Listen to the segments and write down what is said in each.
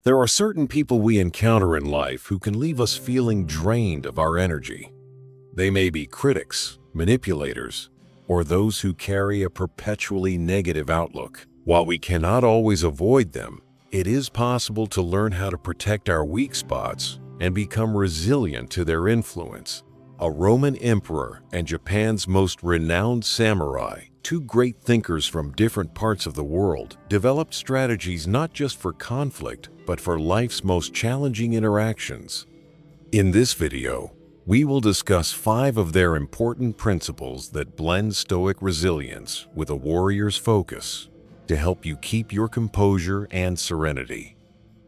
There are certain people we encounter in life who can leave us feeling drained of our energy. They may be critics, manipulators, or those who carry a perpetually negative outlook. While we cannot always avoid them, it is possible to learn how to protect our weak spots and become resilient to their influence. A Roman emperor and Japan's most renowned samurai, two great thinkers from different parts of the world, developed strategies not just for conflict, but for life's most challenging interactions. In this video, we will discuss 5 of their important principles that blend Stoic resilience with a warrior's focus to help you keep your composure and serenity.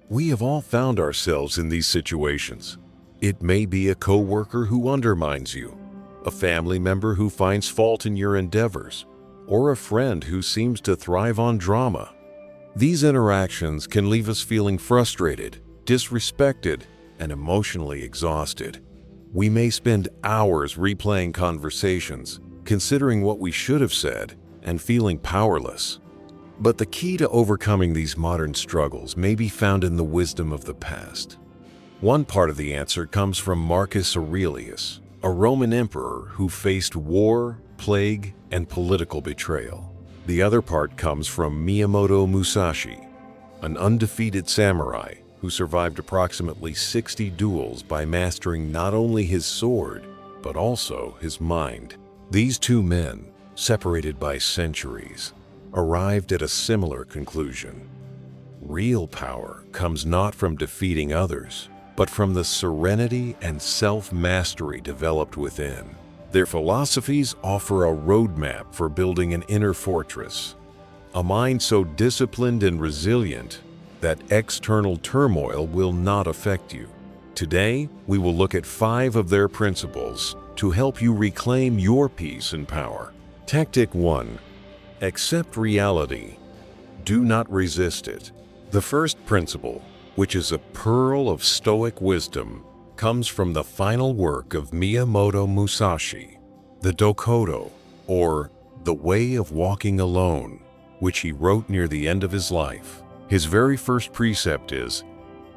We have all found ourselves in these situations. It may be a coworker who undermines you, a family member who finds fault in your endeavors, or a friend who seems to thrive on drama. These interactions can leave us feeling frustrated, disrespected, and emotionally exhausted. We may spend hours replaying conversations, considering what we should have said, and feeling powerless. But the key to overcoming these modern struggles may be found in the wisdom of the past. One part of the answer comes from Marcus Aurelius, a Roman emperor who faced war, plague, and political betrayal. The other part comes from Miyamoto Musashi, an undefeated samurai who survived approximately 60 duels by mastering not only his sword, but also his mind. These two men, separated by centuries, arrived at a similar conclusion. Real power comes not from defeating others, but from the serenity and self-mastery developed within. Their philosophies offer a roadmap for building an inner fortress, a mind so disciplined and resilient that external turmoil will not affect you. Today, we will look at 5 of their principles to help you reclaim your peace and power. Tactic 1. Accept reality. Do not resist it. The first principle, which is a pearl of Stoic wisdom, comes from the final work of Miyamoto Musashi, the Dokodo, or The Way of Walking Alone, which he wrote near the end of his life. His very first precept is,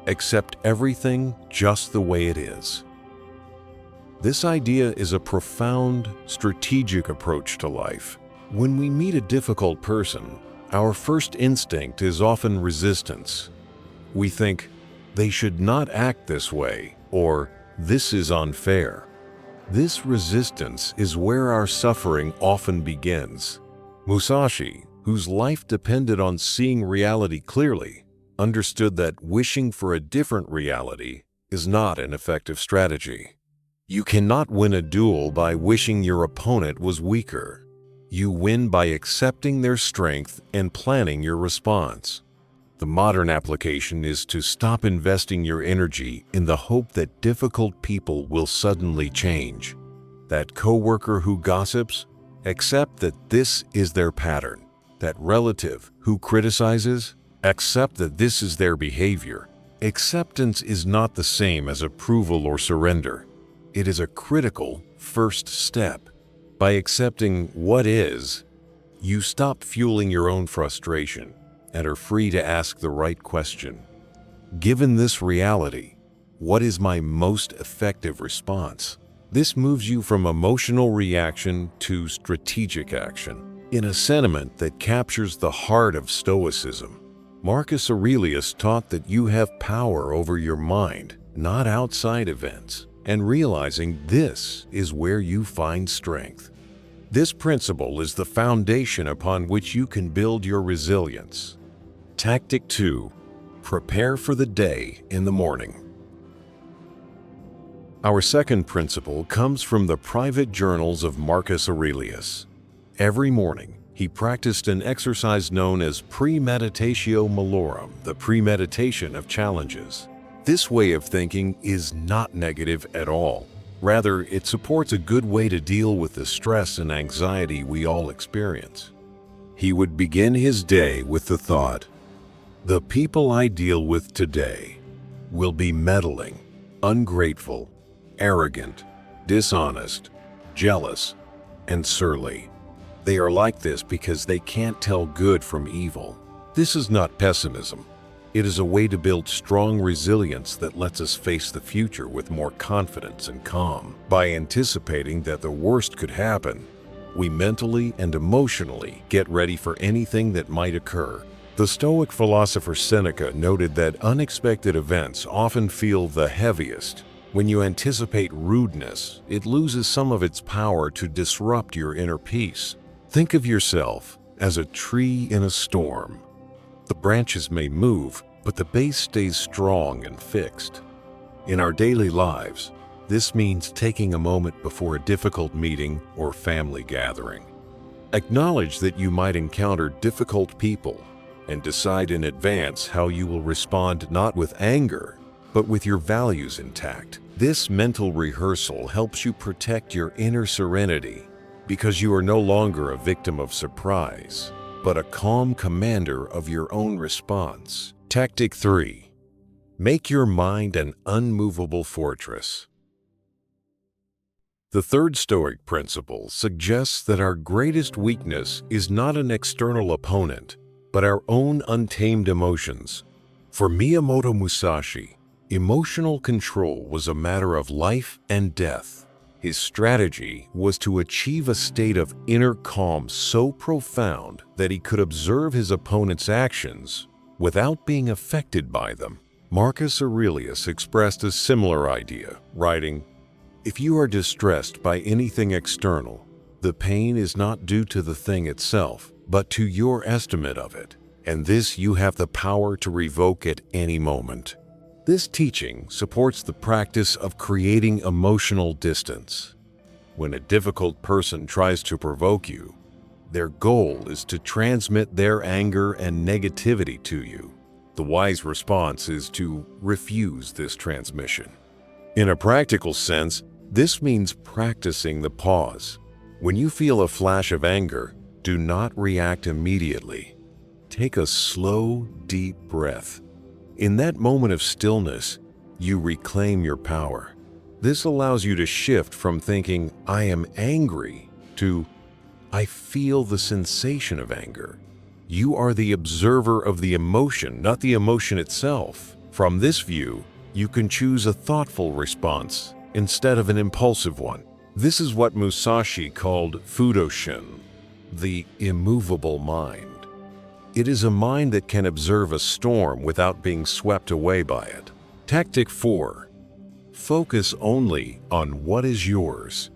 accept everything just the way it is. This idea is a profound, strategic approach to life. When we meet a difficult person, our first instinct is often resistance. We think, they should not act this way, or this is unfair. This resistance is where our suffering often begins. Musashi, whose life depended on seeing reality clearly, understood that wishing for a different reality is not an effective strategy. You cannot win a duel by wishing your opponent was weaker. You win by accepting their strength and planning your response. The modern application is to stop investing your energy in the hope that difficult people will suddenly change. That coworker who gossips, accept that this is their pattern. That relative who criticizes, accept that this is their behavior. Acceptance is not the same as approval or surrender. It is a critical first step. By accepting what is, you stop fueling your own frustration and are free to ask the right question. Given this reality, what is my most effective response? This moves you from emotional reaction to strategic action. In a sentiment that captures the heart of Stoicism, Marcus Aurelius taught that you have power over your mind, not outside events, and realizing this is where you find strength. This principle is the foundation upon which you can build your resilience. Tactic 2. Prepare for the day in the morning. Our second principle comes from the private journals of Marcus Aurelius. Every morning, he practiced an exercise known as premeditatio malorum, the premeditation of challenges. This way of thinking is not negative at all. Rather, it supports a good way to deal with the stress and anxiety we all experience. He would begin his day with the thought, the people I deal with today will be meddling, ungrateful, arrogant, dishonest, jealous, and surly. They are like this because they can't tell good from evil. This is not pessimism. It is a way to build strong resilience that lets us face the future with more confidence and calm. By anticipating that the worst could happen, we mentally and emotionally get ready for anything that might occur. The Stoic philosopher Seneca noted that unexpected events often feel the heaviest. When you anticipate rudeness, it loses some of its power to disrupt your inner peace. Think of yourself as a tree in a storm. The branches may move, but the base stays strong and fixed. In our daily lives, this means taking a moment before a difficult meeting or family gathering. Acknowledge that you might encounter difficult people and decide in advance how you will respond, not with anger, but with your values intact. This mental rehearsal helps you protect your inner serenity because you are no longer a victim of surprise, but a calm commander of your own response. Tactic 3. Make your mind an unmovable fortress. The third Stoic principle suggests that our greatest weakness is not an external opponent, but our own untamed emotions. For Miyamoto Musashi, emotional control was a matter of life and death. His strategy was to achieve a state of inner calm so profound that he could observe his opponent's actions without being affected by them. Marcus Aurelius expressed a similar idea, writing, "If you are distressed by anything external, the pain is not due to the thing itself, but to your estimate of it, and this you have the power to revoke at any moment." This teaching supports the practice of creating emotional distance. When a difficult person tries to provoke you, their goal is to transmit their anger and negativity to you. The wise response is to refuse this transmission. In a practical sense, this means practicing the pause. When you feel a flash of anger, do not react immediately. Take a slow, deep breath. In that moment of stillness, you reclaim your power. This allows you to shift from thinking, "I am angry," to "I feel the sensation of anger." You are the observer of the emotion, not the emotion itself. From this view, you can choose a thoughtful response instead of an impulsive one. This is what Musashi called fudoshin, the immovable mind. It is a mind that can observe a storm without being swept away by it. Tactic 4. Focus only on what is yours.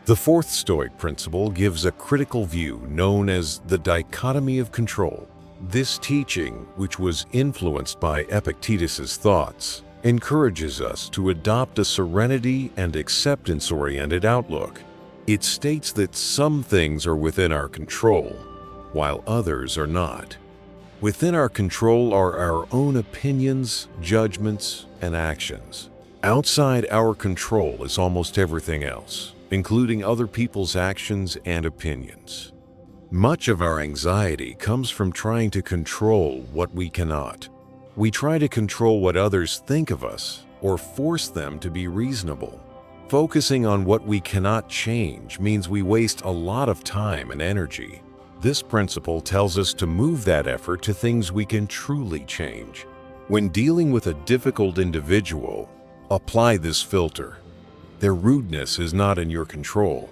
The fourth Stoic principle gives a critical view known as the dichotomy of control. This teaching, which was influenced by Epictetus's thoughts, encourages us to adopt a serenity and acceptance-oriented outlook. It states that some things are within our control, while others are not. Within our control are our own opinions, judgments, and actions. Outside our control is almost everything else, including other people's actions and opinions. Much of our anxiety comes from trying to control what we cannot. We try to control what others think of us or force them to be reasonable. Focusing on what we cannot change means we waste a lot of time and energy. This principle tells us to move that effort to things we can truly change. When dealing with a difficult individual, apply this filter. Their rudeness is not in your control.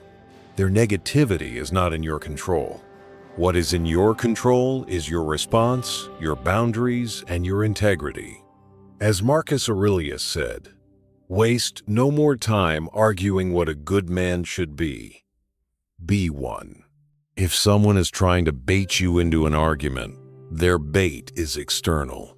Their negativity is not in your control. What is in your control is your response, your boundaries, and your integrity. As Marcus Aurelius said, "Waste no more time arguing what a good man should be. Be one." If someone is trying to bait you into an argument, their bait is external.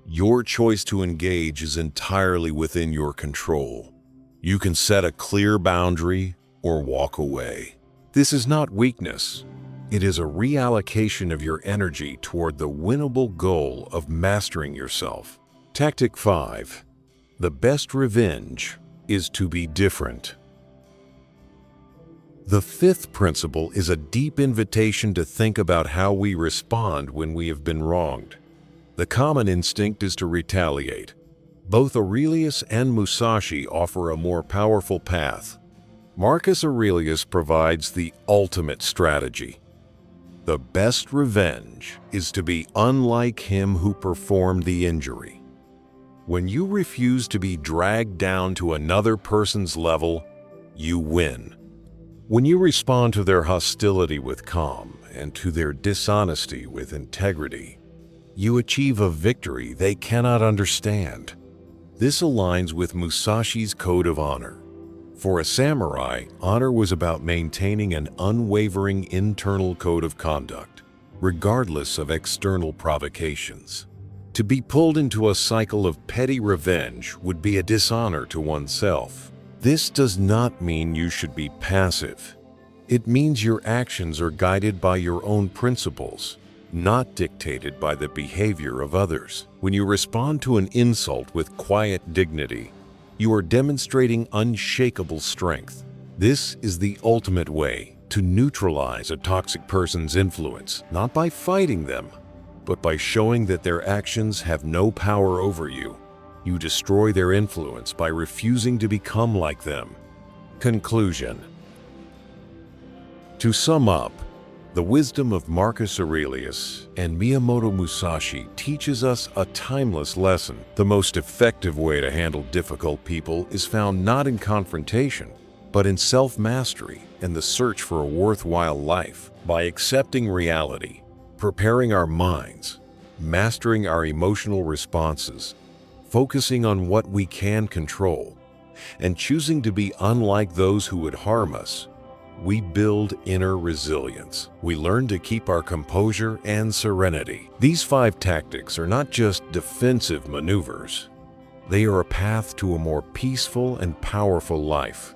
Your choice to engage is entirely within your control. You can set a clear boundary or walk away. This is not weakness. It is a reallocation of your energy toward the winnable goal of mastering yourself. Tactic 5. The best revenge is to be different. The fifth principle is a deep invitation to think about how we respond when we have been wronged. The common instinct is to retaliate. Both Aurelius and Musashi offer a more powerful path. Marcus Aurelius provides the ultimate strategy. The best revenge is to be unlike him who performed the injury. When you refuse to be dragged down to another person's level, you win. When you respond to their hostility with calm and to their dishonesty with integrity, you achieve a victory they cannot understand. This aligns with Musashi's code of honor. For a samurai, honor was about maintaining an unwavering internal code of conduct, regardless of external provocations. To be pulled into a cycle of petty revenge would be a dishonor to oneself. This does not mean you should be passive. It means your actions are guided by your own principles, not dictated by the behavior of others. When you respond to an insult with quiet dignity, you are demonstrating unshakable strength. This is the ultimate way to neutralize a toxic person's influence, not by fighting them, but by showing that their actions have no power over you. You destroy their influence by refusing to become like them. Conclusion. To sum up, the wisdom of Marcus Aurelius and Miyamoto Musashi teaches us a timeless lesson. The most effective way to handle difficult people is found not in confrontation, but in self-mastery and the search for a worthwhile life. By accepting reality, preparing our minds, mastering our emotional responses, focusing on what we can control, and choosing to be unlike those who would harm us, we build inner resilience. We learn to keep our composure and serenity. These 5 tactics are not just defensive maneuvers. They are a path to a more peaceful and powerful life.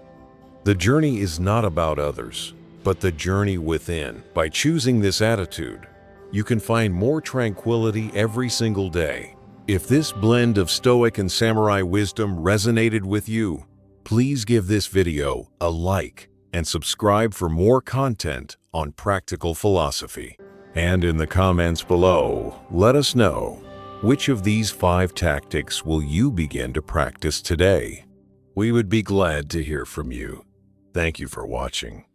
The journey is not about others, but the journey within. By choosing this attitude, you can find more tranquility every single day. If this blend of Stoic and samurai wisdom resonated with you, please give this video a like and subscribe for more content on practical philosophy. And in the comments below, let us know, which of these 5 tactics will you begin to practice today? We would be glad to hear from you. Thank you for watching.